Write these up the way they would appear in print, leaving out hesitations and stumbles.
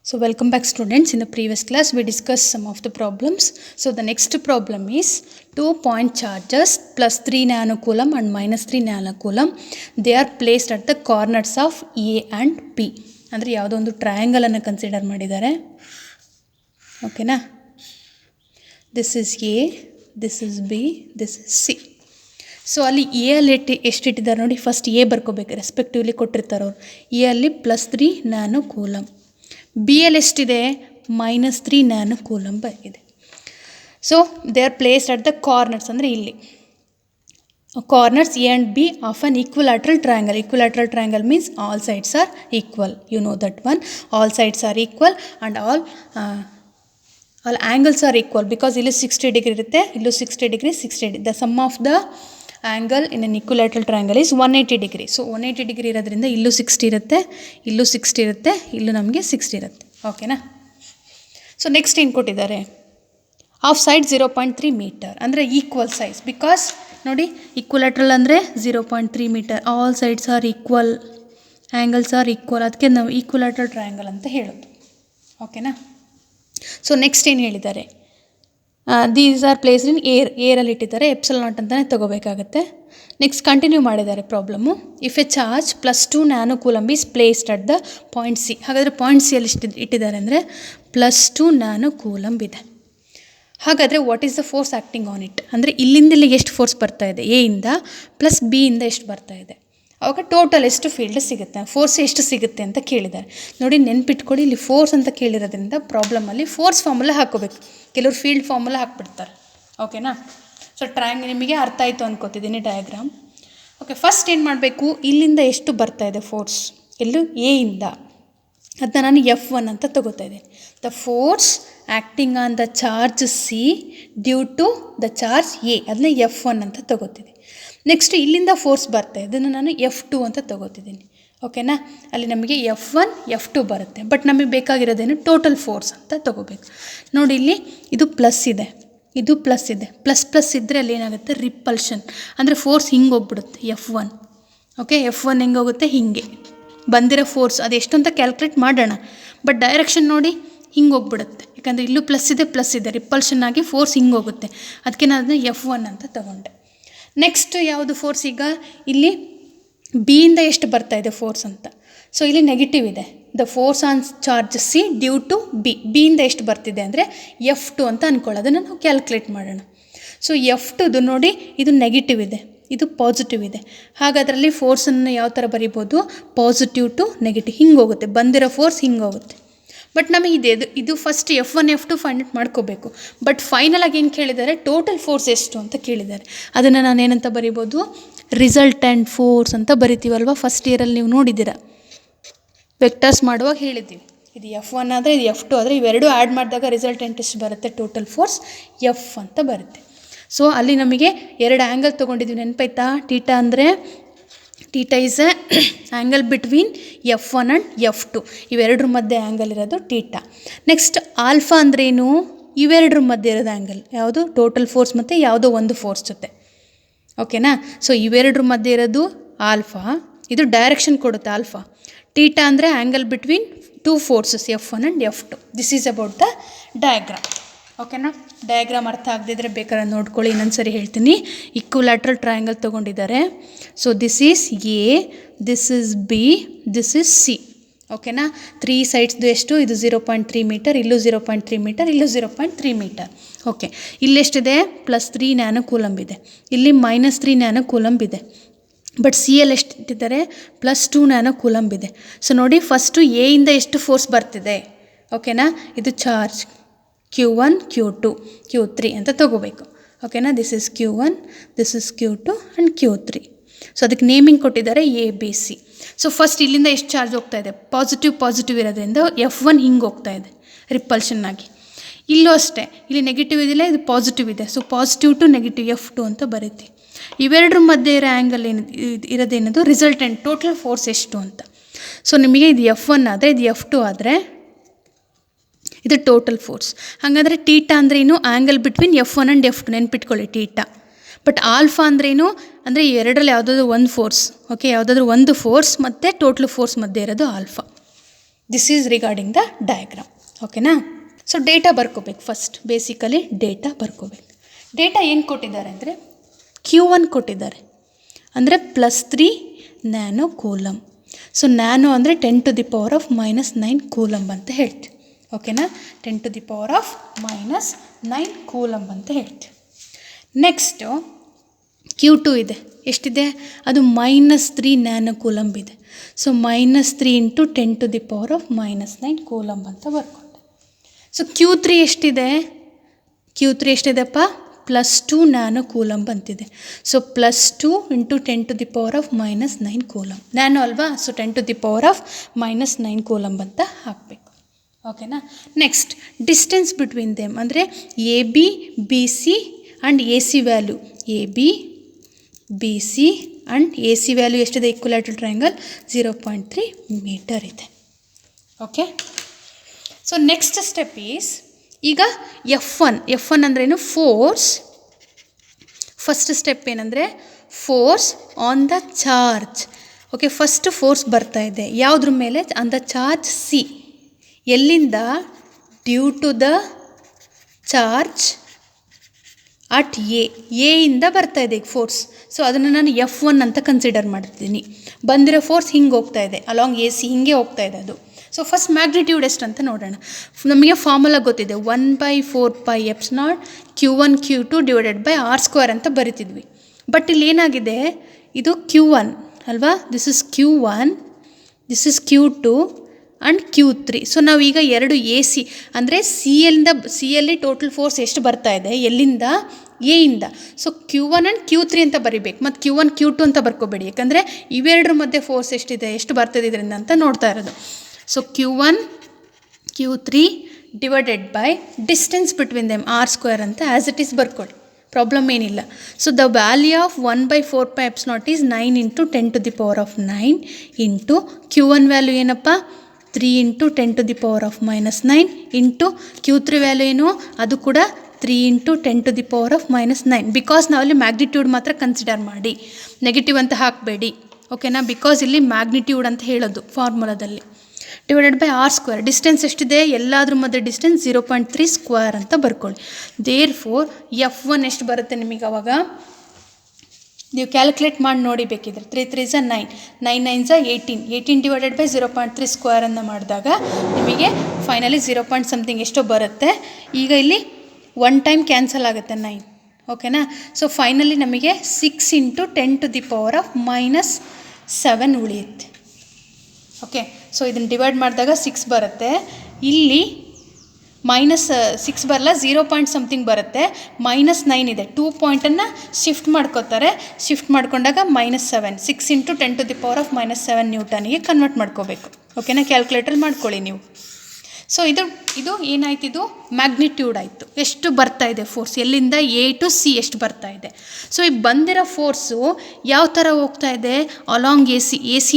So welcome back students. In the previous class we discussed some of the problems. So the next problem is 2 point charges plus 3 nanocoulomb and minus 3 nanocoulomb. They are placed at the corners of A and B. ಅಂದರೆ ಯಾವುದೋ ಒಂದು triangle ಅನ್ನು consider ಮಾಡಿದ್ದಾರೆ. ಓಕೆನಾ? This is A, this is B, this is C. So ಅಲ್ಲಿ A ಅಲ್ಲಿ ಎಷ್ಟು ಇಟ್ಟಿದ್ದಾರೆ ನೋಡಿ, ಫಸ್ಟ್ ಎ ಬರ್ಕೋಬೇಕು, ರೆಸ್ಪೆಕ್ಟಿವ್ಲಿ ಕೊಟ್ಟಿರ್ತಾರೆ ಅವರು. ಎ ಅಲ್ಲಿ ಪ್ಲಸ್ 3 ನ್ಯಾನೋಕೂಲಮ್, ಬಿ ಅಲ್ಲಿ ಎಷ್ಟಿದೆ -3 ನ್ಯಾನೋಕೂಲಂಬ್ ಆಗಿದೆ. So they are placed at the corners, ಅಂದರೆ ಇಲ್ಲಿ corners A and B of an equilateral triangle. Equilateral triangle means all sides are equal. You know that one. All sides are equal and all angles are equal, because ಇಲ್ಲಿ 60 degree ಇರುತ್ತೆ, ಇಲ್ಲೂ 60 degree 60 degree. The sum of the angle in an equilateral triangle is 180 degree. So 180 degree ಇರೋದ್ರಿಂದ ಇಲ್ಲೂ 60 ಇರುತ್ತೆ, ಇಲ್ಲೂ 60 ಇರುತ್ತೆ, ಇಲ್ಲೂ ನಮಗೆ 60 ಇರುತ್ತೆ. ಓಕೆನಾ? ಸೊ ನೆಕ್ಸ್ಟ್ ಏನು ಕೊಟ್ಟಿದ್ದಾರೆ, ಆಫ್ ಸೈಡ್ 0.3 ಮೀಟರ್, ಅಂದರೆ ಈಕ್ವಲ್ ಸೈಜ್. ಬಿಕಾಸ್ ನೋಡಿ, ಈಕ್ವಲಾಟ್ರಲ್ ಅಂದರೆ 0.3 meter, all sides are equal, angles are equal, ಅದಕ್ಕೆ ನಾವು ಈಕ್ವಲಾಟ್ರಲ್ ಟ್ರಯಾಂಗಲ್ ಅಂತ ಹೇಳೋದು. ಓಕೆನಾ? ಸೊ ನೆಕ್ಸ್ಟ್ ಏನು ಹೇಳಿದ್ದಾರೆ, ದೀಸ್ ಆರ್ ಪ್ಲೇಸ್ಡ್ ಇನ್ ಏರಲ್ಲಿ ಇಟ್ಟಿದ್ದಾರೆ, ಎಪ್ಸಿಲಾನ್ ನಾಟ್ ಅಂತಲೇ ತೊಗೋಬೇಕಾಗತ್ತೆ. ನೆಕ್ಸ್ಟ್ ಕಂಟಿನ್ಯೂ ಮಾಡಿದ್ದಾರೆ problem. If a charge +2 nanocoulomb is placed at the point C. ಹಾಗಾದರೆ ಪಾಯಿಂಟ್ ಸಿ ಅಲ್ಲಿ ಇಟ್ಟಿದ್ದಾರೆ ಅಂದರೆ +2 ನ್ಯಾನೋಕೂಲಂಬ್ ಇದೆ. ಹಾಗಾದರೆ what is the force acting on it, ಅಂದರೆ ಇಲ್ಲಿಂದ ಇಲ್ಲಿಗೆ ಎಷ್ಟು ಫೋರ್ಸ್ ಬರ್ತಾ ಇದೆ, ಎ ಇಂದ ಪ್ಲಸ್ ಬಿ ಇಂದ ಎಷ್ಟು ಬರ್ತಾ ಇದೆ, ಆವಾಗ ಟೋಟಲ್ ಎಷ್ಟು ಫೀಲ್ಡ್ ಸಿಗುತ್ತೆ, ಫೋರ್ಸ್ ಎಷ್ಟು ಸಿಗುತ್ತೆ ಅಂತ ಕೇಳಿದ್ದಾರೆ. ನೋಡಿ, ನೆನ್ಪಿಟ್ಕೊಳ್ಳಿ, ಇಲ್ಲಿ ಫೋರ್ಸ್ ಅಂತ ಕೇಳಿರೋದ್ರಿಂದ ಪ್ರಾಬ್ಲಮಲ್ಲಿ ಫೋರ್ಸ್ ಫಾರ್ಮುಲಾ ಹಾಕೋಬೇಕು. ಕೆಲವರು ಫೀಲ್ಡ್ ಫಾರ್ಮುಲಾ ಹಾಕ್ಬಿಡ್ತಾರೆ. ಓಕೆನಾ? ಸೊ ಟ್ರಯಾಂಗಲ್ ನಿಮಗೆ ಅರ್ಥ ಆಯಿತು ಅನ್ಕೋತಿದ್ದೀನಿ, ಡಯಾಗ್ರಾಮ್. ಓಕೆ, ಫಸ್ಟ್ ಏನು ಮಾಡಬೇಕು, ಇಲ್ಲಿಂದ ಎಷ್ಟು ಬರ್ತಾ ಇದೆ ಫೋರ್ಸ್, ಎಲ್ಲೂ ಎ ಇಂದ, ಅದನ್ನ ನಾನು F1 ಅಂತ ತಗೋತಾ ಇದ್ದೀನಿ. The force acting on the charge C due to the charge A, ಅದನ್ನ F1 ಅಂತ ತಗೋತಿದ್ದೀನಿ. ನೆಕ್ಸ್ಟ್ ಇಲ್ಲಿಂದ ಫೋರ್ಸ್ ಬರ್ತಾ ಇದೆ, ಅದನ್ನು ನಾನು F2 ಅಂತ ತಗೋತಿದ್ದೀನಿ. ಓಕೆನಾ? ಅಲ್ಲಿ ನಮಗೆ F1 F2 ಬರುತ್ತೆ. ಬಟ್ ನಮಗೆ ಬೇಕಾಗಿರೋದೇನು, ಟೋಟಲ್ ಫೋರ್ಸ್ ಅಂತ ತಗೋಬೇಕು. ನೋಡಿ, ಇಲ್ಲಿ ಇದು ಪ್ಲಸ್ ಇದೆ, ಇದು ಪ್ಲಸ್ ಇದೆ, ಪ್ಲಸ್ ಇದ್ದರೆ ಅಲ್ಲಿ ಏನಾಗುತ್ತೆ, ರಿಪಲ್ಷನ್, ಅಂದರೆ ಫೋರ್ಸ್ ಹಿಂಗೆ ಹೋಗ್ಬಿಡುತ್ತೆ F1. ಓಕೆ, F1 ಹೆಂಗೆ ಹೋಗುತ್ತೆ, ಹೀಗೆ ಬಂದಿರೋ ಫೋರ್ಸ್ ಅದು ಎಷ್ಟು ಅಂತ ಕ್ಯಾಲ್ಕುಲೇಟ್ ಮಾಡೋಣ. ಬಟ್ ಡೈರೆಕ್ಷನ್ ನೋಡಿ, ಹಿಂಗೆ ಹೋಗ್ಬಿಡುತ್ತೆ, ಯಾಕಂದರೆ ಇಲ್ಲೂ ಪ್ಲಸ್ ಇದೆ, ರಿಪಲ್ಷನ್ ಆಗಿ ಫೋರ್ಸ್ ಹಿಂಗೆ ಹೋಗುತ್ತೆ. ಅದಕ್ಕೆ ನಾನು ಅದನ್ನ F1 ಅಂತ ತಗೊಂಡೆ. ನೆಕ್ಸ್ಟ್ ಯಾವುದು ಫೋರ್ಸ್, ಈಗ ಇಲ್ಲಿ ಬಿ ಇಂದ ಎಷ್ಟು ಬರ್ತಾ ಇದೆ ಫೋರ್ಸ್ ಅಂತ. ಸೊ ಇಲ್ಲಿ ನೆಗೆಟಿವ್ ಇದೆ, the force on charge C due to B ಇಂದ ಎಷ್ಟು ಬರ್ತಿದೆ ಅಂದರೆ F2 ಅಂತ ಅಂದ್ಕೊಳ್ಳೋದನ್ನು ನಾವು ಕ್ಯಾಲ್ಕುಲೇಟ್ ಮಾಡೋಣ. ಸೊ F2 ನೋಡಿ, ಇದು ನೆಗೆಟಿವ್ ಇದೆ, ಇದು ಪಾಸಿಟಿವ್ ಇದೆ. ಹಾಗಾದ್ರಲ್ಲಿ ಫೋರ್ಸನ್ನು ಯಾವ ಥರ ಬರಿಬೋದು, ಪಾಸಿಟಿವ್ ಟು ನೆಗೆಟಿವ್, ಹಿಂಗೆ ಹೋಗುತ್ತೆ, ಬಂದಿರೋ ಫೋರ್ಸ್ ಹಿಂಗೆ ಹೋಗುತ್ತೆ. ಬಟ್ ನಮಗೆ ಇದು first F1 F2 find out ಮಾಡ್ಕೋಬೇಕು. ಬಟ್ ಫೈನಲ್ ಆಗಿ ಏನು ಕೇಳಿದ್ದಾರೆ, ಟೋಟಲ್ ಫೋರ್ಸ್ ಎಷ್ಟು ಅಂತ ಕೇಳಿದ್ದಾರೆ. ಅದನ್ನು ನಾನು ಏನಂತ ಬರಿಬೋದು, ರಿಸಲ್ಟೆಂಟ್ ಫೋರ್ಸ್ ಅಂತ ಬರಿತೀವಲ್ವ, ಫಸ್ಟ್ ಇಯರಲ್ಲಿ ನೀವು ನೋಡಿದ್ದೀರಾ, ವೆಕ್ಟರ್ಸ್ ಮಾಡುವಾಗ ಹೇಳಿದ್ದೀವಿ. ಇದು F1 ಆದರೆ ಇದು F2 ಆದರೆ ಇವೆರಡು ಆ್ಯಡ್ ಮಾಡಿದಾಗ ರಿಸಲ್ಟೆಂಟ್ ಎಷ್ಟು ಬರುತ್ತೆ, ಟೋಟಲ್ ಫೋರ್ಸ್ F ಅಂತ ಬರುತ್ತೆ. ಸೊ ಅಲ್ಲಿ ನಮಗೆ ಎರಡು ಆ್ಯಂಗಲ್ ತೊಗೊಂಡಿದ್ದೀವಿ, ನೆನಪಾಯ್ತಾ? ಟೀಟಾ ಅಂದರೆ theta is A angle between F1 and F2, ಇವೆರಡರ ಮಧ್ಯೆ ಆ್ಯಂಗಲ್ ಇರೋದು ಟೀಟಾ. ನೆಕ್ಸ್ಟ್ ಆಲ್ಫಾ ಅಂದ್ರೇನು, ಇವೆರಡರ ಮಧ್ಯೆ ಇರೋದು ಆ್ಯಂಗಲ್ ಯಾವುದು, ಟೋಟಲ್ ಫೋರ್ಸ್ ಮತ್ತು ಯಾವುದೋ ಒಂದು ಫೋರ್ಸ್ ಜೊತೆ. ಓಕೆನಾ? ಸೊ ಇವೆರಡರ ಮಧ್ಯೆ ಇರೋದು ಆಲ್ಫಾ, ಇದು ಡೈರೆಕ್ಷನ್ ಕೊಡುತ್ತೆ ಆಲ್ಫಾ. ಟೀಟಾ ಅಂದರೆ angle between 2 forces F1 and F2. This is about the diagram. ಓಕೆನಾ? ಡಯಾಗ್ರಾಮ್ ಅರ್ಥ ಆಗದಿದ್ದರೆ ಬೇಕಾದ್ರೆ ನೋಡ್ಕೊಳ್ಳಿ, ಇನ್ನೊಂದು ಸರಿ ಹೇಳ್ತೀನಿ. ಈಕ್ವಲಾಟ್ರಲ್ ಟ್ರಯಾಂಗಲ್ ತೊಗೊಂಡಿದ್ದಾರೆ. So this is A, this is B, this is C. ಓಕೆನಾ? 3 ಸೈಡ್ಸ್ದು ಎಷ್ಟು, ಇದು 0.3 ಮೀಟರ್, ಇಲ್ಲೂ 0.3 ಮೀಟರ್, ಇಲ್ಲೂ 0.3 ಮೀಟರ್. ಓಕೆ, ಇಲ್ಲೆಷ್ಟಿದೆ, +3 ನ್ಯಾನೋಕೂಲಂಬ್ ಇದೆ, ಇಲ್ಲಿ -3 ನ್ಯಾನೋಕೂಲಂಬ್ ಇದೆ. ಬಟ್ ಸಿ ಎಲ್ಲಿ ಎಷ್ಟು ಇಟ್ಟಿದ್ದಾರೆ, +2 ನ್ಯಾನೋಕೂಲಂಬ್ ಇದೆ. ಸೊ ನೋಡಿ, ಫಸ್ಟು ಎ ಇಂದ ಎಷ್ಟು ಫೋರ್ಸ್ ಬರ್ತಿದೆ. ಓಕೆನಾ? ಇದು ಚಾರ್ಜ್ Q1 Q2 Q3 ಅಂತ ತಗೋಬೇಕು. ಓಕೆನಾ? This is Q1, this is Q2 and Q3. So ಅದಕ್ಕೆ ನೇಮಿಂಗ್ ಕೊಟ್ಟಿದ್ದಾರೆ ABC. ಸೊ ಫಸ್ಟ್ ಇಲ್ಲಿಂದ ಎಷ್ಟು ಚಾರ್ಜ್ ಹೋಗ್ತಾ ಇದೆ, ಪಾಸಿಟಿವ್ ಇರೋದ್ರಿಂದ F1 ಹಿಂಗೆ ಹೋಗ್ತಾ ಇದೆ ರಿಪಲ್ಷನ್ ಆಗಿ. ಇಲ್ಲೂ ಅಷ್ಟೇ, ಇಲ್ಲಿ ನೆಗೆಟಿವ್ ಇದಿಲ್ಲ, ಇದು ಪಾಸಿಟಿವ್ ಇದೆ. So positive to negative F2 ಅಂತ ಬರೀತಿ. ಇವೆರಡರ ಮಧ್ಯೆ ಇರೋ ಆ್ಯಂಗಲ್ ಇರೋದೇನದು, ರಿಸಲ್ಟೆಂಟ್ ಟೋಟಲ್ ಫೋರ್ಸ್ ಎಷ್ಟು ಅಂತ. ಸೊ ನಿಮಗೆ ಇದು F1 ಆದರೆ ಇದು F2 ಆದರೆ ಇದು ಟೋಟಲ್ ಫೋರ್ಸ್. ಹಾಗಾದರೆ ಟೀಟಾ ಅಂದ್ರೇನು, angle between F1 and F2, ನೆನ್ಪಿಟ್ಕೊಳ್ಳಿ ಟೀಟಾ. ಬಟ್ ಆಲ್ಫಾ ಅಂದ್ರೇನು, ಅಂದರೆ ಎರಡರಲ್ಲಿ ಯಾವುದಾದ್ರೂ ಒಂದು ಫೋರ್ಸ್. ಓಕೆ, ಯಾವುದಾದ್ರೂ ಒಂದು ಫೋರ್ಸ್ ಮತ್ತು ಟೋಟಲ್ ಫೋರ್ಸ್ ಮಧ್ಯೆ ಇರೋದು alpha. This is regarding the diagram. ಓಕೆನಾ? ಸೊ ಡೇಟಾ ಬರ್ಕೋಬೇಕು ಫಸ್ಟ್. ಬೇಸಿಕಲಿ ಡೇಟಾ ಬರ್ಕೋಬೇಕು. ಡೇಟಾ ಏನು ಕೊಟ್ಟಿದ್ದಾರೆ ಅಂದರೆ Q1 ಕೊಟ್ಟಿದ್ದಾರೆ, ಅಂದರೆ +3 ನ್ಯಾನೋ ಕೂಲಮ್. ಸೊ ನ್ಯಾನೋ ಅಂದರೆ 10⁻⁻9 ಕೂಲಮ್ ಅಂತ ಹೇಳ್ತೀವಿ. ಓಕೆನಾ? 10⁻⁻9 ಕೂಲಮ್ ಅಂತ ಹೇಳ್ತೀವಿ. ನೆಕ್ಸ್ಟು Q2 ಇದೆ. ಎಷ್ಟಿದೆ? ಅದು -3 ನ್ಯಾನೋ ಕೂಲಮ್ ಇದೆ. ಸೊ -3 × 10⁻⁻9 ಕೂಲಮ್ ಅಂತ ಬರ್ಕೊಂಡೆ. ಸೊ Q3 ಎಷ್ಟಿದೆ? Q3 ಎಷ್ಟಿದೆಪ್ಪ? +2 ನ್ಯಾನೋ ಕೂಲಮ್ ಬಂತಿದೆ. So +2 × 10⁻⁻9 coulomb. ನ್ಯಾನೋ ಅಲ್ವಾ? ಸೊ 10⁻⁻9 ಕೂಲಮ್ ಅಂತ ಹಾಕಬೇಕು. ಓಕೆನಾ? ನೆಕ್ಸ್ಟ್ ಡಿಸ್ಟೆನ್ಸ್ ಬಿಟ್ವೀನ್ ದೇಮ್ ಅಂದರೆ AB, BC and AC value. AB, BC and AC value ಎಷ್ಟಿದೆ? ಈಕ್ವಲ್ಯಾಟ್ರಲ್ ಟ್ರಯಾಂಗಲ್ 0.3 ಮೀಟರ್ ಇದೆ. Okay. So next step is, ಈಗ F1 ಅಂದ್ರೇನು? ಫೋರ್ಸ್. ಫಸ್ಟ್ ಸ್ಟೆಪ್ ಏನಂದರೆ force on the charge. Okay, first force ಬರ್ತಾ ಇದೆ ಯಾವುದ್ರ ಮೇಲೆ? On the charge C. ಎಲ್ಲಿಂದ? Due to the charge at ಎಯಿಂದ ಬರ್ತಾ ಇದೆ ಈಗ ಫೋರ್ಸ್. ಸೊ ಅದನ್ನು ನಾನು F1 ಅಂತ ಕನ್ಸಿಡರ್ ಮಾಡ್ತೀನಿ. ಬಂದಿರೋ ಫೋರ್ಸ್ ಹಿಂಗೆ ಹೋಗ್ತಾ ಇದೆ, ಅಲಾಂಗ್ AC ಹಿಂಗೆ ಹೋಗ್ತಾ ಇದೆ ಅದು. ಸೊ ಫಸ್ಟ್ ಮ್ಯಾಗ್ನಿಟ್ಯೂಡ್ ಎಷ್ಟು ಅಂತ ನೋಡೋಣ. ನಮಗೆ ಫಾರ್ಮುಲಾ ಗೊತ್ತಿದೆ, 1/4πε0 Q1 Q2 / R² ಅಂತ ಬರಿತಿದ್ವಿ. ಬಟ್ ಇಲ್ಲಿ ಏನಾಗಿದೆ? ಇದು Q1 ಅಲ್ವಾ? This is Q1, this is Q2 and Q3. So ನಾವೀಗ ಎರಡು AC ಅಂದರೆ ಯಲ್ಲಿ ಟೋಟಲ್ ಫೋರ್ಸ್ ಎಷ್ಟು ಬರ್ತಾ ಇದೆ? ಎಲ್ಲಿಂದ? ಎಯಿಂದ. ಸೊ Q1 ಆ್ಯಂಡ್ Q3 ಅಂತ ಬರಿಬೇಕು. ಮತ್ತು Q1 Q2 ಅಂತ ಬರ್ಕೋಬೇಡಿ, ಯಾಕಂದರೆ ಇವೆರಡರ ಮಧ್ಯೆ ಫೋರ್ಸ್ ಎಷ್ಟಿದೆ, ಎಷ್ಟು ಬರ್ತದೆ ಇದರಿಂದ ಅಂತ ನೋಡ್ತಾ ಇರೋದು. So Q1 Q3 / distance between them R² ಅಂತ ಆ್ಯಸ್ ಇಟ್ ಈಸ್ ಬರ್ಕೊಳ್ಳಿ, ಪ್ರಾಬ್ಲಮ್ ಏನಿಲ್ಲ. So the value of 1/4πε0 is 9 × 10⁻⁹ into Q1 value ಏನಪ್ಪ? 3 × 10⁻⁻9 ಇಂಟು Q3 ವ್ಯಾಲ್ಯೂ ಏನು? ಅದು ಕೂಡ 3 × 10⁻⁻9. ಬಿಕಾಸ್ ನಾವಲ್ಲಿ ಮ್ಯಾಗ್ನಿಟ್ಯೂಡ್ ಮಾತ್ರ ಕನ್ಸಿಡರ್ ಮಾಡಿ, ನೆಗೆಟಿವ್ ಅಂತ ಹಾಕಬೇಡಿ. ಓಕೆನಾ? ಬಿಕಾಸ್ ಇಲ್ಲಿ ಮ್ಯಾಗ್ನಿಟ್ಯೂಡ್ ಅಂತ ಹೇಳೋದು ಫಾರ್ಮುಲಾದಲ್ಲಿ. /R². ಡಿಸ್ಟೆನ್ಸ್ ಎಷ್ಟಿದೆ? ಎಲ್ಲಾದ್ರ ಮಧ್ಯೆ ಡಿಸ್ಟೆನ್ಸ್ 0.3² ಅಂತ ಬರ್ಕೊಳ್ಳಿ. ದೇರ್ಫೋರ್ F1 ಎಷ್ಟು ಬರುತ್ತೆ ನಿಮಗೆ? ಅವಾಗ ನೀವು ಕ್ಯಾಲ್ಕುಲೇಟ್ ಮಾಡಿ ನೋಡಿ ಬೇಕಿದ್ರೆ. 3 3 × 9, 9 9 × 18, 18 / 0.3² ಅನ್ನು ಮಾಡಿದಾಗ ನಿಮಗೆ ಫೈನಲಿ 0. ಸಮಥಿಂಗ್ ಎಷ್ಟೋ ಬರುತ್ತೆ. ಈಗ ಇಲ್ಲಿ 1 ಟೈಮ್ ಕ್ಯಾನ್ಸಲ್ ಆಗುತ್ತೆ 9. ಓಕೆನಾ? ಸೊ ಫೈನಲಿ ನಮಗೆ 6 × 10⁻⁻7 ಉಳಿಯುತ್ತೆ. ಓಕೆ, ಸೊ ಇದನ್ನು ಡಿವೈಡ್ ಮಾಡಿದಾಗ 6 ಬರುತ್ತೆ. ಇಲ್ಲಿ -6 ಬರಲ್ಲ, 0. ಸಮಥಿಂಗ್ ಬರುತ್ತೆ. -9 ಇದೆ, 2 ಪಾಯಿಂಟನ್ನು ಶಿಫ್ಟ್ ಮಾಡ್ಕೋತಾರೆ. ಶಿಫ್ಟ್ ಮಾಡ್ಕೊಂಡಾಗ -7, 6 × 10⁻⁻7 ನ್ಯೂಟನ್ಗೆ ಕನ್ವರ್ಟ್ ಮಾಡ್ಕೋಬೇಕು. ಓಕೆನಾ? ಕ್ಯಾಲ್ಕುಲೇಟರ್ ಮಾಡ್ಕೊಳ್ಳಿ ನೀವು. ಸೊ ಇದು ಏನಾಯ್ತು? ಇದು ಮ್ಯಾಗ್ನಿಟ್ಯೂಡ್ ಆಯಿತು. ಎಷ್ಟು ಬರ್ತಾ ಇದೆ ಫೋರ್ಸ್, ಎಲ್ಲಿಂದ A to C ಎಷ್ಟು ಬರ್ತಾ ಇದೆ. ಸೊ ಈ ಬಂದಿರೋ ಫೋರ್ಸು ಯಾವ ಥರ ಹೋಗ್ತಾ ಇದೆ? Along AC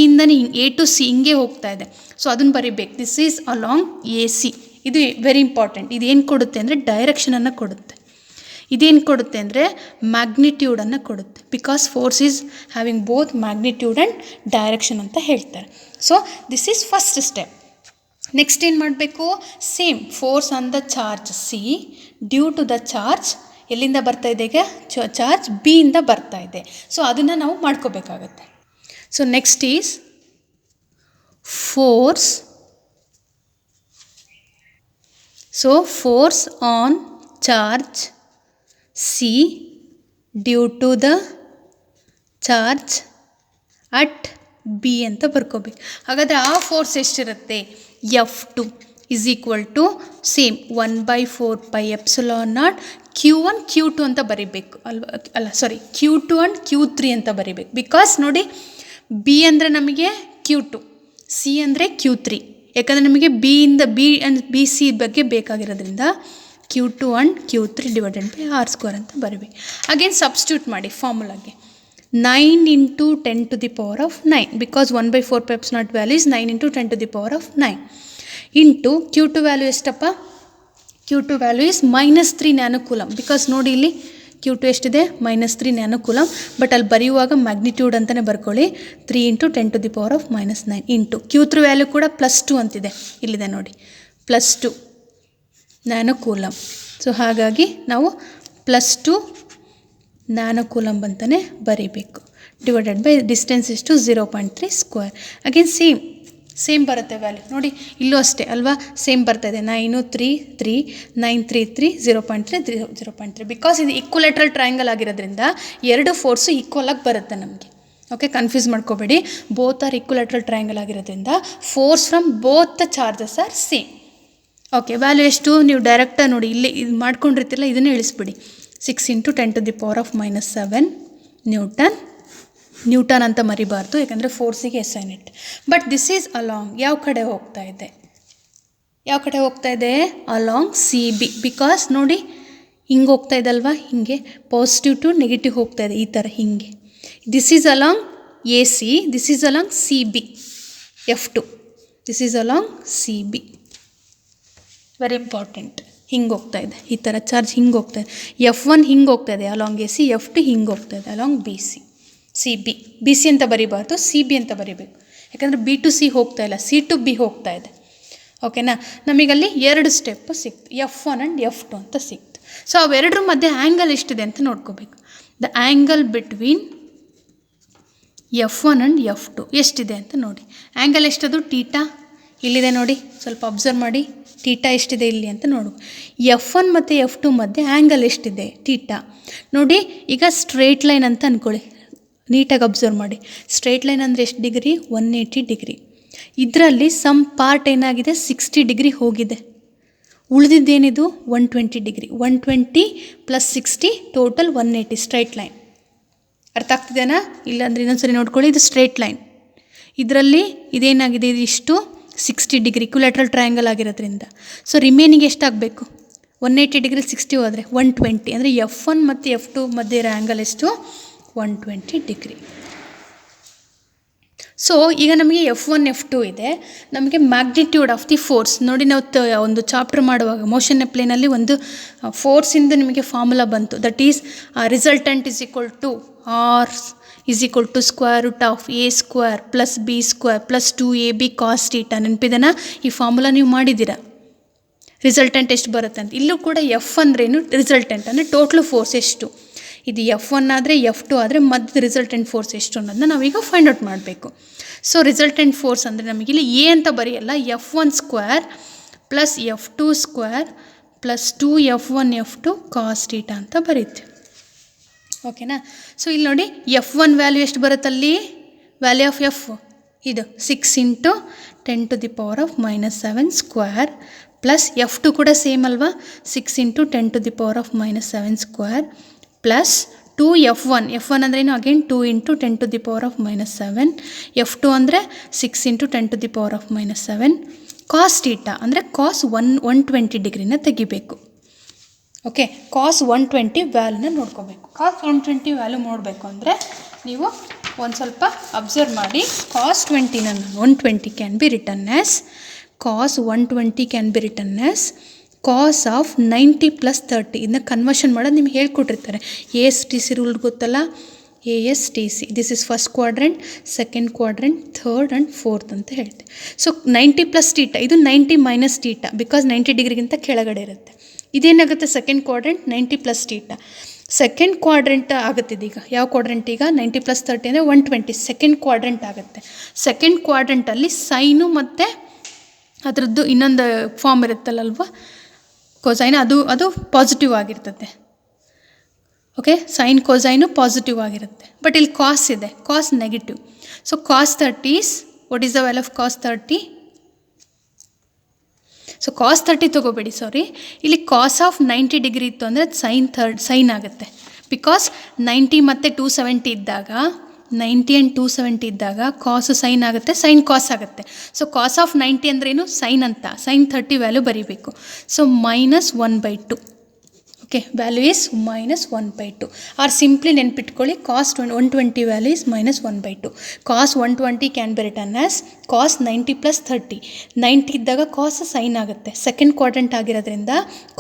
ಇಂದನೇ A to C ಹಿಂಗೆ ಹೋಗ್ತಾ ಇದೆ. ಸೊ ಅದನ್ನು ಬರಿಬೇಕು. This is along AC. ಇದು ವೆರಿ ಇಂಪಾರ್ಟೆಂಟ್. ಇದೇನು ಕೊಡುತ್ತೆ ಅಂದರೆ ಡೈರೆಕ್ಷನನ್ನು ಕೊಡುತ್ತೆ. ಇದೇನು ಕೊಡುತ್ತೆ ಅಂದರೆ ಮ್ಯಾಗ್ನಿಟ್ಯೂಡನ್ನು ಕೊಡುತ್ತೆ. Because force is having both magnitude and direction ಅಂತ ಹೇಳ್ತಾರೆ. So this is first step. Next ಏನು ಮಾಡಬೇಕು? Same force on the charge C due to the charge ಎಲ್ಲಿಂದ ಬರ್ತಾ ಇದೆ? ಈಗ ಚಾರ್ಜ್ B ಇಂದ ಬರ್ತಾ ಇದೆ. ಸೊ ಅದನ್ನು ನಾವು ಮಾಡ್ಕೋಬೇಕಾಗತ್ತೆ. So next is force. So force on charge C due to the charge at B ಅಂತ ಬರ್ಕೋಬೇಕು. ಹಾಗಾದರೆ ಆ ಫೋರ್ಸ್ ಎಷ್ಟಿರುತ್ತೆ? F2 = ಸೇಮ್ 1/4πε0 Q1 Q2 ಅಂತ ಬರಿಬೇಕು Q2 ಆ್ಯಂಡ್ Q3 ಅಂತ ಬರಿಬೇಕು. ಬಿಕಾಸ್ ನೋಡಿ, B ಅಂದರೆ ನಮಗೆ Q2, C ಅಂದರೆ Q3. ಯಾಕಂದರೆ ನಮಗೆ B ಆ್ಯಂಡ್ BC ಬಗ್ಗೆ ಬೇಕಾಗಿರೋದ್ರಿಂದ Q2 ಆ್ಯಂಡ್ Q3 / R² ಅಂತ ಬರಿಬೇಕು. ಅಗೇನ್ ಸಬ್ಸ್ಟಿಟ್ಯೂಟ್ ಮಾಡಿ ಫಾರ್ಮುಲಾಗೆ. 9 × 10⁻⁹ ಬಿಕಾಸ್ 1/4πε0 ವ್ಯಾಲ್ಯೂ ಇಸ್ 9 × 10⁻⁹ ಇಂಟು Q2 ವ್ಯಾಲ್ಯೂ ಎಷ್ಟಪ್ಪ? Q2 value is -3 nano coulomb. Because ನೋಡಿ ಇಲ್ಲಿ Q2 ಎಷ್ಟಿದೆ -3 ನ್ಯಾನೋ ಕೂಲಮ್. ಬಟ್ ಅಲ್ಲಿ ಬರೆಯುವಾಗ ಮ್ಯಾಗ್ನಿಟ್ಯೂಡ್ ಅಂತಲೇ ಬರ್ಕೊಳ್ಳಿ. 3 × 10⁻⁹ ಇಂಟು Q3 ವ್ಯಾಲ್ಯೂ ಕೂಡ +2 ಅಂತಿದೆ, ಇಲ್ಲಿದೆ ನೋಡಿ, +2 ನ್ಯಾನೋ ಕೂಲಮ್. ಸೊ ಹಾಗಾಗಿ ನಾವು +2 ನ್ಯಾನೋ ಕೂಲಮ್ ಅಂತಲೇ ಬರೀಬೇಕು. ಡಿವೈಡೆಡ್ ಬೈ ಡಿಸ್ಟೆನ್ಸ್ ಎಷ್ಟು 0.3 ಸ್ಕ್ವೇರ್. ಅಗೇನ್ ಸೇಮ್ ಬರುತ್ತೆ ವ್ಯಾಲ್ಯೂ ನೋಡಿ, ಇಲ್ಲೂ ಅಷ್ಟೇ ಅಲ್ವಾ, ಸೇಮ್ ಬರ್ತಾಯಿದೆ 9 3 3 9 3 3 0.3 0.3. ಬಿಕಾಸ್ ಇದು ಈಕ್ವಲೇಟ್ರಲ್ ಟ್ರಯಾಂಗಲ್ ಆಗಿರೋದ್ರಿಂದ ಎರಡು ಫೋರ್ಸು ಈಕ್ವಲ್ ಆಗಿ ಬರುತ್ತೆ ನಮಗೆ. ಓಕೆ, ಕನ್ಫ್ಯೂಸ್ ಮಾಡ್ಕೋಬೇಡಿ. ಬೋತ್ ಆರ್ ಈಕ್ವಲೇಟ್ರಲ್ ಟ್ರಯಾಂಗಲ್ ಆಗಿರೋದ್ರಿಂದ force from both the charges are same. Okay, value ಎಷ್ಟು ನೀವು ಡೈರೆಕ್ಟಾಗಿ ನೋಡಿ, ಇಲ್ಲಿ ಇದು ಮಾಡ್ಕೊಂಡಿರ್ತಿಲ್ಲ, ಇದನ್ನೇ ಇಳಿಸ್ಬಿಡಿ. 6 × 10⁻⁷ ನ್ಯೂಟನ್ ಅಂತ ಮರಿಬಾರ್ದು, ಯಾಕಂದರೆ ಫೋರ್ಸಿಗೆ assign it. But this is along ಯಾವ ಕಡೆ ಹೋಗ್ತಾ ಇದೆ, ಯಾವ ಕಡೆ ಹೋಗ್ತಾ ಇದೆ, ಅಲಾಂಗ್ CB. ಬಿಕಾಸ್ ನೋಡಿ ಹಿಂಗೆ ಹೋಗ್ತಾ ಇದೆ ಅಲ್ವಾ, ಹಿಂಗೆ ಪಾಸಿಟಿವ್ ಟು ನೆಗೆಟಿವ್ ಹೋಗ್ತಾ ಇದೆ, ಈ ಥರ ಹಿಂಗೆ. This is along AC, this is along CB. F2 this is along CB. Very important. ಹಿಂಗೆ ಹೋಗ್ತಾ ಇದೆ, ಈ ಥರ ಚಾರ್ಜ್ ಹಿಂಗೆ ಹೋಗ್ತಾ ಇದೆ. F1 ಹಿಂಗೆ ಹೋಗ್ತಾ ಇದೆ ಅಲಾಂಗ್ AC, F2 ಹಿಂಗೆ ಹೋಗ್ತಾ ಇದೆ ಅಲಾಂಗ್ BC. CB BC ಅಂತ ಬರೀಬಾರ್ದು, CB ಅಂತ ಬರೀಬೇಕು, ಯಾಕಂದರೆ B to C ಹೋಗ್ತಾ ಇಲ್ಲ, C to B ಹೋಗ್ತಾ ಇದೆ. ಓಕೆನಾ, ನಮಗಲ್ಲಿ 2 ಸ್ಟೆಪ್ ಸಿಕ್ತು, F1 ಆ್ಯಂಡ್ F2 ಅಂತ ಸಿಕ್ತು. ಸೊ ಅವೆರಡರ ಮಧ್ಯೆ ಆ್ಯಂಗಲ್ ಎಷ್ಟಿದೆ ಅಂತ ನೋಡ್ಕೋಬೇಕು. The angle between F1 and F2 ಎಷ್ಟಿದೆ ಅಂತ ನೋಡಿ. ಆ್ಯಂಗಲ್ ಎಷ್ಟದು ಟೀಟಾ ಇಲ್ಲಿದೆ ನೋಡಿ, ಸ್ವಲ್ಪ ಅಬ್ಸರ್ವ್ ಮಾಡಿ, ಟೀಟಾ ಎಷ್ಟಿದೆ ಇಲ್ಲಿ ಅಂತ ನೋಡು. F1 ಮತ್ತು F2 ಮಧ್ಯೆ ಆ್ಯಂಗಲ್ ಎಷ್ಟಿದೆ ಟೀಟಾ ನೋಡಿ. ಈಗ ಸ್ಟ್ರೇಟ್ ಲೈನ್ ಅಂತ ಅಂದ್ಕೊಳ್ಳಿ, ನೀಟಾಗಿ ಅಬ್ಸರ್ವ್ ಮಾಡಿ. ಸ್ಟ್ರೇಟ್ ಲೈನ್ ಅಂದರೆ ಎಷ್ಟು ಡಿಗ್ರಿ, 180 ಡಿಗ್ರಿ. ಇದರಲ್ಲಿ ಸಮ್ ಪಾರ್ಟ್ ಏನಾಗಿದೆ 60 ಡಿಗ್ರಿ ಹೋಗಿದೆ, ಉಳಿದಿದ್ದೇನಿದು 120 ಡಿಗ್ರಿ. 120 + 60 total 180 straight line. ಅರ್ಥ ಆಗ್ತಿದೆನಾ? ಇಲ್ಲಾಂದರೆ ಇನ್ನೊಂದ್ಸರಿ ನೋಡ್ಕೊಳ್ಳಿ. ಇದು ಸ್ಟ್ರೇಟ್ ಲೈನ್, ಇದರಲ್ಲಿ ಇದೇನಾಗಿದೆ, ಇದಿಷ್ಟು 60 ಡಿಗ್ರಿ ಈಕ್ವಲೇಟ್ರಲ್ ಟ್ರಯಾಂಗಲ್ ಆಗಿರೋದ್ರಿಂದ. ಸೊ ರಿಮೈನಿಂಗ್ ಎಷ್ಟಾಗಬೇಕು, 180 ಡಿಗ್ರಿ 60 ಹೋದರೆ 120. ಅಂದರೆ F1 ಮತ್ತು F2 ಮಧ್ಯೆ ಇರೋ ಆ್ಯಂಗಲ್ ಎಷ್ಟು, 120 ಡಿಗ್ರಿ. ಸೊ ಈಗ ನಮಗೆ F1 F2 ಇದೆ, ನಮಗೆ ಮ್ಯಾಗ್ನಿಟ್ಯೂಡ್ ಆಫ್ ದಿ ಫೋರ್ಸ್ ನೋಡಿ. ನಾವು ಒಂದು ಚಾಪ್ಟರ್ ಮಾಡುವಾಗ ಮೋಷನ್ ಪ್ಲೇನಲ್ಲಿ ಒಂದು ಫೋರ್ಸಿಂದ ನಿಮಗೆ ಫಾರ್ಮುಲಾ ಬಂತು, that is resultant is equal to R is equal to square root of A square plus B square plus 2AB cos theta. ನೆನಪಿದೆನಾ? ಈ ಫಾರ್ಮುಲಾ ನೀವು ಮಾಡಿದ್ದೀರಾ. ರಿಸಲ್ಟೆಂಟ್ ಎಷ್ಟು ಬರುತ್ತೆ ಅಂತ. ಇಲ್ಲೂ ಕೂಡ F ಅಂದ್ರೇನು, ರಿಸಲ್ಟೆಂಟ್ ಅಂದರೆ ಟೋಟಲ್ ಫೋರ್ಸ್ ಎಷ್ಟು. ಇದು F1 ಆದರೆ F2 ಆದರೆ ಮಧ್ಯದ ರಿಸಲ್ಟೆಂಟ್ ಫೋರ್ಸ್ ಎಷ್ಟು ಅನ್ನೋದನ್ನ ನಾವೀಗ ಫೈಂಡ್ ಔಟ್ ಮಾಡಬೇಕು. ಸೊ ರಿಸಲ್ಟೆಂಟ್ ಫೋರ್ಸ್ ಅಂದರೆ ನಮಗಿಲ್ಲಿ ಎ ಅಂತ ಬರೆಯಲ್ಲ, F1 square plus F2 square plus 2F1 F2 cos theta ಅಂತ ಬರೀತೀವಿ. ಓಕೆನಾ? ಸೊ ಇಲ್ಲಿ ನೋಡಿ F1 ವ್ಯಾಲ್ಯೂ ಎಷ್ಟು ಬರುತ್ತಲ್ಲಿ, ವ್ಯಾಲ್ಯೂ ಆಫ್ F ಇದು 6 × 10⁻⁷ ಸ್ಕ್ವೇರ್ ಪ್ಲಸ್ F2 ಕೂಡ ಸೇಮ್ ಅಲ್ವಾ, 6 × 10⁻⁷ ಸ್ಕ್ವೇರ್ ಪ್ಲಸ್ 2F1. F1 ಅಂದ್ರೇನು, ಅಗೇನ್ 2 × 10⁻⁷. F2 ಅಂದರೆ 6 × 10⁻⁷. ಕಾಸ್ ಥೀಟಾ ಅಂದರೆ ಕಾಸ್ 120 ಡಿಗ್ರಿನ ತೆಗಿಬೇಕು. ಓಕೆ, ಕಾಸ್ 120 ವ್ಯಾಲ್ಯೂನ ನೋಡ್ಕೋಬೇಕು. ಕಾಸ್ 120 ವ್ಯಾಲ್ಯೂ ನೋಡಬೇಕು ಅಂದರೆ ನೀವು ಒಂದು ಸ್ವಲ್ಪ ಅಬ್ಸರ್ವ್ ಮಾಡಿ. Cos 120 can be return as cos 120 can be return as cos of 90 + 30. ಇದನ್ನ ಕನ್ವರ್ಷನ್ ಮಾಡೋದು ನಿಮ್ಗೆ ಹೇಳ್ಕೊಟ್ಟಿರ್ತಾರೆ. ASTC ರೂಲ್ ಗೊತ್ತಲ್ಲ, ASTC. This is first quadrant, second quadrant, third and fourth ಅಂತ ಹೇಳ್ತೀವಿ. ಸೊ 90 + ಥೀಟಾ, ಇದು 90 - ಥೀಟಾ, ಬಿಕಾಸ್ 90 ಡಿಗ್ರಿಗಿಂತ ಕೆಳಗಡೆ ಇರುತ್ತೆ. ಇದೇನಾಗುತ್ತೆ, second quadrant 90 + theta. Second quadrant ಆಗುತ್ತೆ ಇದೀಗ. ಯಾವ ಕ್ವಾಡ್ರೆಂಟ್ ಈಗ 90 + 30 ಅಂದರೆ 120 ಸೆಕೆಂಡ್ ಕ್ವಾಡ್ರೆಂಟ್ ಆಗುತ್ತೆ. ಸೆಕೆಂಡ್ ಕ್ವಾಡ್ರೆಂಟಲ್ಲಿ ಸೈನು ಮತ್ತು ಅದರದ್ದು ಇನ್ನೊಂದು ಫಾರ್ಮ್ ಇರುತ್ತಲ್ಲಲ್ವ, ಕೊಸೈನ್, ಅದು ಪಾಸಿಟಿವ್ ಆಗಿರ್ತದೆ. ಓಕೆ, ಸೈನ್ ಕೊಸೈನು ಪಾಸಿಟಿವ್ ಆಗಿರುತ್ತೆ. ಬಟ್ ಇಲ್ಲಿ ಕಾಸ್ ಇದೆ, cos negative. So cos 30 is, what is the value of cos 30? So cos 30 ತೊಗೋಬೇಡಿ, ಸಾರಿ, ಇಲ್ಲಿ ಕಾಸ್ ಆಫ್ 90 ಡಿಗ್ರಿ ಇತ್ತು ಅಂದರೆ ಸೈನ್ ಆಗುತ್ತೆ. ಬಿಕಾಸ್ 90 ಮತ್ತು 270 ಇದ್ದಾಗ, 90 ಆ್ಯಂಡ್ 270 ಇದ್ದಾಗ ಕಾಸು ಸೈನ್ ಆಗುತ್ತೆ, ಸೈನ್ ಕಾಸ್ ಆಗುತ್ತೆ. ಸೊ ಕಾಸ್ ಆಫ್ 90 ಅಂದ್ರೇನು, ಸೈನ್ ಅಂತ. ಸೈನ್ 30 ವ್ಯಾಲ್ಯೂ ಬರೀಬೇಕು. So -1/2. Okay, value is -1/2. Or simply ನೆನ್ಪಿಟ್ಕೊಳ್ಳಿ, cos 120 value is -1/2. Cos 120 can be return as cos 90 + 30. 90 ಇದ್ದಾಗ ಕಾಸ್ ಸೈನ್ ಆಗುತ್ತೆ, ಸೆಕೆಂಡ್ ಕ್ವಾಡ್ರೆಂಟ್ ಆಗಿರೋದ್ರಿಂದ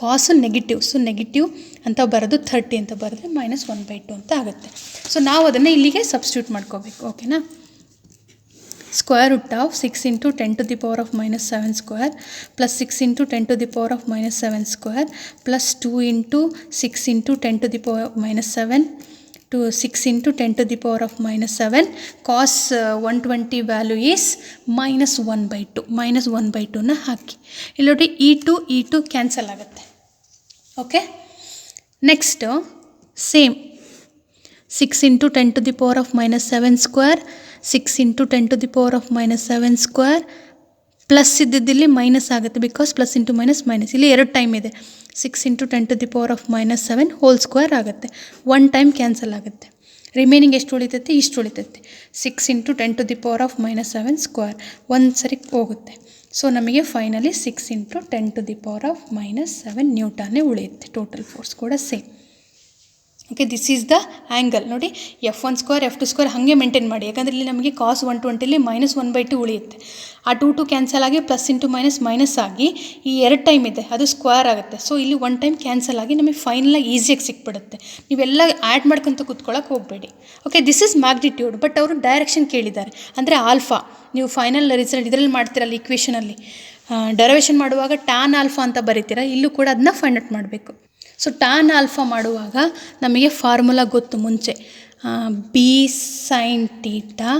ಕಾಸು ನೆಗೆಟಿವ್, ಸೊ ನೆಗೆಟಿವ್ ಅಂತ ಬರೋದು 30 ಅಂತ ಬರೆದ್ರೆ -1/2 ಅಂತ ಆಗುತ್ತೆ. ಸೊ ನಾವು ಅದನ್ನು ಇಲ್ಲಿಗೆ ಸಬ್ಸ್ಟಿಟ್ಯೂಟ್ ಮಾಡ್ಕೋಬೇಕು. ಓಕೆನಾ. Square root of 6 × 10⁻⁻7 square plus 6 × 10⁻⁻7 square plus 2 × 6 × 10⁻⁻7 to 6 × 10⁻⁻7 cos 120 value is -1/2. -1/2ನ ಹಾಕಿ ಇಲ್ಲಿ ನೋಡಿ, ಈ ಟು ಕ್ಯಾನ್ಸಲ್ ಆಗುತ್ತೆ. Okay, next same 6 × 10⁻⁻7 square 6 × 10⁻⁻7 square plus ಇದ್ದಿದ್ದಲ್ಲಿ ಮೈನಸ್ ಆಗುತ್ತೆ, ಬಿಕಾಸ್ ಪ್ಲಸ್ ಇಂಟು ಮೈನಸ್ ಇಲ್ಲಿ 2 ಟೈಮ್ ಇದೆ. 6 × 10⁻⁻7 ಹೋಲ್ ಸ್ಕ್ವೇರ್ ಆಗುತ್ತೆ, 1 ಟೈಮ್ ಕ್ಯಾನ್ಸಲ್ ಆಗುತ್ತೆ. ರಿಮೈನಿಂಗ್ ಎಷ್ಟು ಉಳಿತೈತೆ? ಇಷ್ಟು ಉಳಿತೈತೆ. 6 × 10⁻⁻7 ಸ್ಕ್ವೇರ್ ಒಂದು ಸರಿ ಹೋಗುತ್ತೆ. ಸೊ ನಮಗೆ ಫೈನಲಿ 6 × 10⁻⁻7 ನ್ಯೂಟನ್ನೇ ಉಳಿಯುತ್ತೆ. ಟೋಟಲ್ ಫೋರ್ಸ್ ಕೂಡ same. Okay, this is the angle. ನೋಡಿ, F1 ಸ್ಕ್ವೇರ್ F2 ಸ್ಕ್ವೇರ್ ಹಾಗೆ ಮೇಂಟೈನ್ ಮಾಡಿ, ಯಾಕಂದರೆ ಇಲ್ಲಿ ನಮಗೆ ಕಾಸ್ 120ಲಿ -1/2 ಉಳಿಯುತ್ತೆ. ಆ 2 ಕ್ಯಾನ್ಸಲ್ ಆಗಿ ಪ್ಲಸ್ ಇಂಟು ಮೈನಸ್ ಆಗಿ ಈ 2 ಟೈಮ್ ಇದೆ, ಅದು ಸ್ಕ್ವೇರ್ ಆಗುತ್ತೆ. ಸೊ ಇಲ್ಲಿ 1 ಟೈಮ್ ಕ್ಯಾನ್ಸಲ್ ಆಗಿ ನಮಗೆ ಫೈನಲಾಗಿ ಈಸಿಯಾಗಿ ಸಿಕ್ಬಿಡುತ್ತೆ. ನೀವೆಲ್ಲ ಆ್ಯಡ್ ಮಾಡ್ಕೊತ ಕೂತ್ಕೊಳ್ಳೋಕೆ ಹೋಗಬೇಡಿ. Okay, this is magnitude, but ಅವರು ಡೈರೆಕ್ಷನ್ ಕೇಳಿದ್ದಾರೆ, ಅಂದರೆ ಆಲ್ಫಾ. ನೀವು ಫೈನಲ್ ರಿಸಲ್ಟ್ ಇದರಲ್ಲಿ ಮಾಡ್ತೀರಲ್ಲ, ಇಕ್ವೇಷನಲ್ಲಿ ಡೆರಿವೇಷನ್ ಮಾಡುವಾಗ ಟ್ಯಾನ್ ಆಲ್ಫಾ ಅಂತ ಬರೀತೀರ, ಇಲ್ಲೂ ಕೂಡ ಅದನ್ನ ಫೈಂಡ್ ಔಟ್ ಮಾಡಬೇಕು. ಸೊ ಟ್ಯಾನ್ ಆಲ್ಫಾ ಮಾಡುವಾಗ ನಮಗೆ ಫಾರ್ಮುಲಾ ಗೊತ್ತು ಮುಂಚೆ, B sine theta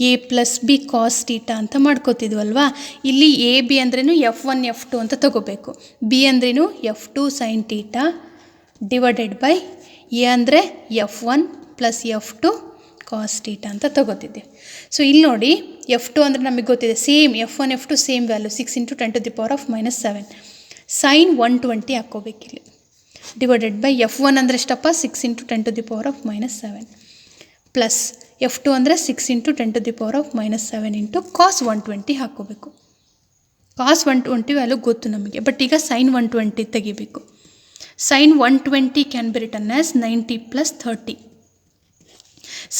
A plus B cos theta ಅಂತ ಮಾಡ್ಕೋತಿದ್ವಲ್ವಾ. ಇಲ್ಲಿ ಎ ಬಿ ಅಂದ್ರೇನು F1 F2 ಅಂತ ತಗೋಬೇಕು, ಬಿ ಅಂದ್ರೇನು F2 sine theta divided by A ಅಂದರೆ F1 + F2 ಕಾಸ್ ಟೀಟಾ ಅಂತ ತಗೋತಿದ್ದೀವಿ. ಸೊ ಇಲ್ಲಿ ನೋಡಿ, F2 ಅಂದರೆ ನಮಗೆ ಗೊತ್ತಿದೆ, same F1 F2 same value 6 × 10⁻⁻7 sine 120 ಹಾಕ್ಕೋಬೇಕಿಲ್ಲಿ ಡಿವೈಡೆಡ್ ಬೈ F1 ಅಂದರೆ ಎಷ್ಟಪ್ಪ? 6 × 10⁻⁻7 ಪ್ಲಸ್ F2 ಅಂದರೆ 6 × 10⁻⁻7 ಇಂಟು ಕಾಸ್ 120 ಹಾಕ್ಕೋಬೇಕು. ಕಾಸ್ 120 ವ್ಯಾಲ್ಯೂ ಗೊತ್ತು ನಮಗೆ, ಬಟ್ ಈಗ ಸೈನ್ 120 ತೆಗಿಬೇಕು. Sine 120 can be return as 90 + 30.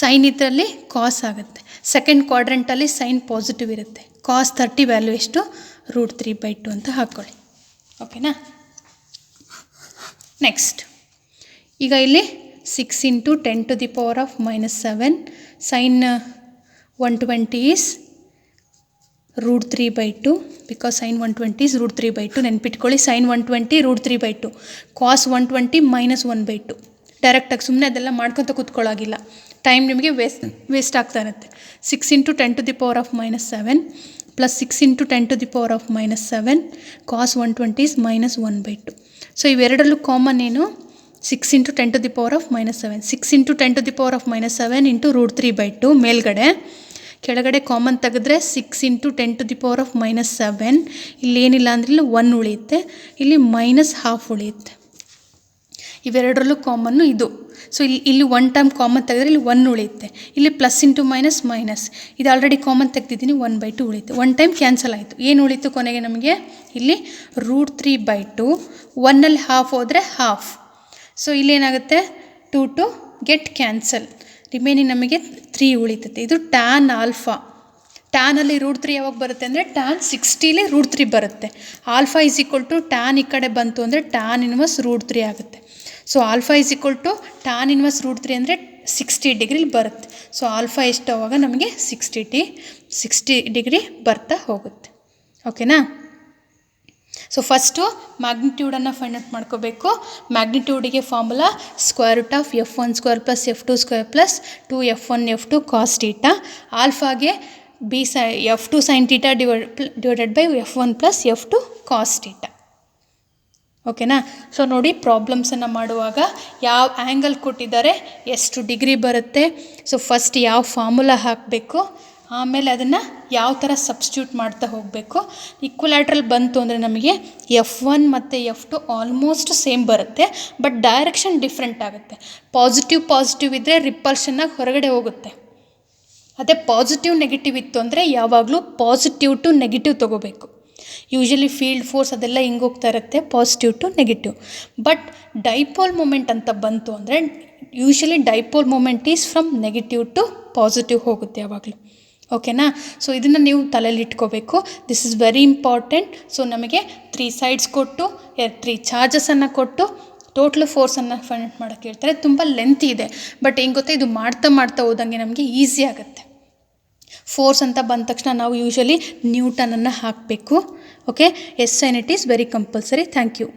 Sine ಇದರಲ್ಲಿ ಕಾಸ್ ಆಗುತ್ತೆ, ಸೆಕೆಂಡ್ ಕ್ವಾಡ್ರೆಂಟಲ್ಲಿ ಸೈನ್ ಪಾಸಿಟಿವ್ ಇರುತ್ತೆ. ಕಾಸ್ 30 ವ್ಯಾಲ್ಯೂ ಎಷ್ಟು? √3/2 ಅಂತ ಹಾಕ್ಕೊಳ್ಳಿ. ಓಕೆನಾ. ನೆಕ್ಸ್ಟ್ ಈಗ ಇಲ್ಲಿ 6 × 10⁻⁻7 sine 120 is √3/2, because sine 120 is √3/2. ನೆನ್ಪಿಟ್ಕೊಳ್ಳಿ, ಸೈನ್ 120 √3/2, ಕಾಸ್ 120 -1/2. ಡೈರೆಕ್ಟಾಗಿ ಸುಮ್ಮನೆ ಅದೆಲ್ಲ ಮಾಡ್ಕೊತ ಕೂತ್ಕೊಳ್ಳೋಗಿಲ್ಲ, ಟೈಮ್ ನಿಮಗೆ ವೇಸ್ಟ್ ಆಗ್ತಾ ಇರುತ್ತೆ. 6 × 10⁻⁻7 ಪ್ಲಸ್ 6 × 10⁻⁻7 ಕಾಸ್ 120 ಈಸ್ -1/2. ಸೊ ಇವೆರಡರಲ್ಲೂ ಕಾಮನ್ ಏನು? 6 × 10⁻⁻7 6 × 10⁻⁻7 ಇಂಟು √3/2 ಮೇಲ್ಗಡೆ, ಕೆಳಗಡೆ ಕಾಮನ್ ತೆಗೆದ್ರೆ 6 × 10⁻⁻7 ಇಲ್ಲಿ ಏನಿಲ್ಲ ಅಂದರೆ ಇಲ್ಲಿ 1 ಉಳಿಯುತ್ತೆ, ಇಲ್ಲಿ -1/2 ಉಳಿಯುತ್ತೆ. ಇವೆರಡರಲ್ಲೂ ಕಾಮನ್ನು ಇದು. ಸೊ ಇಲ್ಲಿ 1 ಟೈಮ್ ಕಾಮನ್ ತೆಗೆದ್ರೆ ಇಲ್ಲಿ 1 ಉಳಿಯುತ್ತೆ, ಇಲ್ಲಿ ಪ್ಲಸ್ ಇಂಟು ಮೈನಸ್ ಇದು ಆಲ್ರೆಡಿ ಕಾಮನ್ ತೆಗೆದಿದ್ದೀನಿ, 1/2 ಉಳಿಯುತ್ತೆ. 1 ಟೈಮ್ ಕ್ಯಾನ್ಸಲ್ ಆಯಿತು, ಏನು ಉಳಿತು ಕೊನೆಗೆ ನಮಗೆ? ಇಲ್ಲಿ √3/2, 1ಅಲ್ಲಿ ಹಾಫ್ ಹೋದರೆ ಹಾಫ್. ಸೊ ಇಲ್ಲೇನಾಗುತ್ತೆ? 2 ಟು ಗೆಟ್ ಕ್ಯಾನ್ಸಲ್, ರಿಮೈನಿಂಗ್ ನಮಗೆ 3 ಉಳಿತೈತೆ. ಇದು ಟ್ಯಾನ್ ಆಲ್ಫಾ. ಟ್ಯಾನಲ್ಲಿ √3 ಯಾವಾಗ ಬರುತ್ತೆ ಅಂದರೆ ಟ್ಯಾನ್ 60ಲಿ √3 ಬರುತ್ತೆ. Alpha is equal to tan ಈ ಕಡೆ ಬಂತು ಅಂದರೆ ಟ್ಯಾನ್ ಇನ್ವರ್ಸ್ √3 ಆಗುತ್ತೆ. So alpha is equal to tan inverse √3 ಅಂದರೆ 60 ಡಿಗ್ರಿಲಿ ಬರುತ್ತೆ. ಸೊ ಆಲ್ಫಾ ಎಷ್ಟು ಆವಾಗ ನಮಗೆ 60 ಡಿಗ್ರಿ ಬರ್ತಾ ಹೋಗುತ್ತೆ. ಓಕೆನಾ. ಸೊ ಫಸ್ಟು ಮ್ಯಾಗ್ನಿಟ್ಯೂಡನ್ನು ಫೈಂಡ್ ಔಟ್ ಮಾಡ್ಕೋಬೇಕು. ಮ್ಯಾಗ್ನಿಟ್ಯೂಡಿಗೆ formula √F1 square plus F2 square plus 2F1 F2 cos theta. ಆಲ್ಫಾಗೆ F2 sine theta divided by F1 plus F2 cos theta. ಓಕೆನಾ. ಸೊ ನೋಡಿ, ಪ್ರಾಬ್ಲಮ್ಸನ್ನು ಮಾಡುವಾಗ ಯಾವ ಆ್ಯಂಗಲ್ ಕೊಟ್ಟಿದ್ದಾರೆ, ಎಷ್ಟು ಡಿಗ್ರಿ ಬರುತ್ತೆ, ಸೊ ಫಸ್ಟ್ ಯಾವ ಫಾರ್ಮುಲಾ ಹಾಕಬೇಕು, ಆಮೇಲೆ ಅದನ್ನು ಯಾವ ಥರ ಸಬ್ಸ್ಟಿಟ್ಯೂಟ್ ಮಾಡ್ತಾ ಹೋಗಬೇಕು. ಈಕ್ವಲ್ಯಾಟ್ರಲ್ ಬಂತು ಅಂದರೆ ನಮಗೆ F1 ಮತ್ತು F2 ಆಲ್ಮೋಸ್ಟ್ ಸೇಮ್ ಬರುತ್ತೆ, ಬಟ್ ಡೈರೆಕ್ಷನ್ ಡಿಫ್ರೆಂಟ್ ಆಗುತ್ತೆ. ಪಾಸಿಟಿವ್ ಇದ್ದರೆ ರಿಪಲ್ಷನ್ನಾಗಿ ಹೊರಗಡೆ ಹೋಗುತ್ತೆ. ಅದೇ ಪಾಸಿಟಿವ್ ನೆಗೆಟಿವ್ ಇತ್ತು ಅಂದರೆ ಯಾವಾಗಲೂ ಪಾಸಿಟಿವ್ ಟು ನೆಗೆಟಿವ್ ತೊಗೋಬೇಕು. ಯೂಶಲಿ ಫೀಲ್ಡ್ ಫೋರ್ಸ್ ಅದೆಲ್ಲ ಹಿಂಗೆ ಹೋಗ್ತಾ ಇರುತ್ತೆ, positive to negative. But dipole moment ಅಂತ ಬಂತು ಅಂದರೆ usually dipole moment is from negative to positive ಹೋಗುತ್ತೆ ಯಾವಾಗಲೂ. ಓಕೆನಾ? ಸೊ ಇದನ್ನು ನೀವು ತಲೆಯಲ್ಲಿ ಇಟ್ಕೋಬೇಕು. This is very important. So ನಮಗೆ 3 ಸೈಡ್ಸ್ ಕೊಟ್ಟು 3 ಚಾರ್ಜಸನ್ನು ಕೊಟ್ಟು ಟೋಟಲ್ ಫೋರ್ಸನ್ನು ಫೈಂಡ್ ಮಾಡೋಕ್ಕೆ ಹೇಳ್ತಾರೆ. ತುಂಬ ಲೆಂತಿ ಇದೆ, ಬಟ್ ಹೆಂಗೆ ಗೊತ್ತಾ, ಇದು ಮಾಡ್ತಾ ಹೋದಂಗೆ ನಮಗೆ ಈಸಿ ಆಗುತ್ತೆ. ಫೋರ್ಸ್ ಅಂತ ಬಂದ ತಕ್ಷಣ ನಾವು ಯೂಶಲಿ ನ್ಯೂಟನನ್ನು ಹಾಕಬೇಕು. Okay, S N it is very compulsory. Thank you.